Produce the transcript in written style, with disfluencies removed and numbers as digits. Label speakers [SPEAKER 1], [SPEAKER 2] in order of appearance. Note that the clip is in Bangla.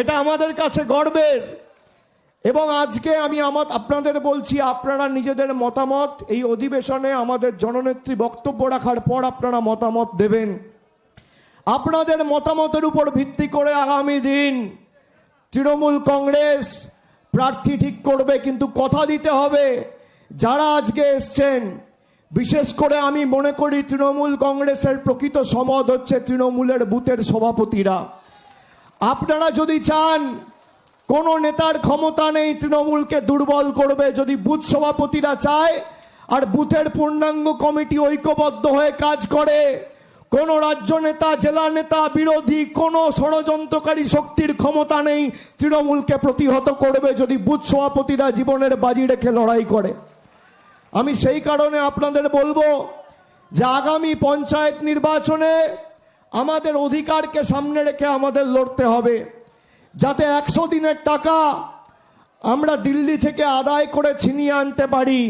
[SPEAKER 1] এটা আমাদের কাছে গর্বের। এবং আজকে আমি আপনাদের বলছি, আপনারা নিজেদের মতামত এই অধিবেশনে আমাদের জননেত্রী বক্তব্য রাখার পর আপনারা মতামত দেবেন। আপনাদের মতামতের উপর ভিত্তি করে আগামী দিন তৃণমূল কংগ্রেস প্রার্থী ঠিক করবে। কিন্তু কথা দিতে হবে, যারা আজকে এসছেন, বিশেষ করে আমি মনে করি তৃণমূল কংগ্রেসের প্রকৃত সম্পদ হচ্ছে তৃণমূলের বুথের সভাপতিরা। আপনারা যদি চান, কোন নেতার ক্ষমতা নেই তৃণমূলকে দুর্বল করবে। যদি বুথ সভাপতিরা চায় আর বুথের পূর্ণাঙ্গ কমিটি ঐক্যবদ্ধ হয়ে কাজ করে, কোন রাজ্য নেতা, জেলা নেতা, বিরোধী কোন ষড়যন্ত্রকারী শক্তির ক্ষমতা নেই তৃণমূলকে প্রতিহত করবে, যদি বুথ সভাপতিরা জীবনের বাজি রেখে লড়াই করে। আমি সেই কারণে আপনাদের বলবো যে আগামী পঞ্চায়েত নির্বাচনে আমাদের অধিকারকে সামনে রেখে আমাদের লড়তে হবে, যাতে 100 দিনের টাকা আমরা দিল্লি থেকে আদায় করে ছিনিয়ে আনতে পারি।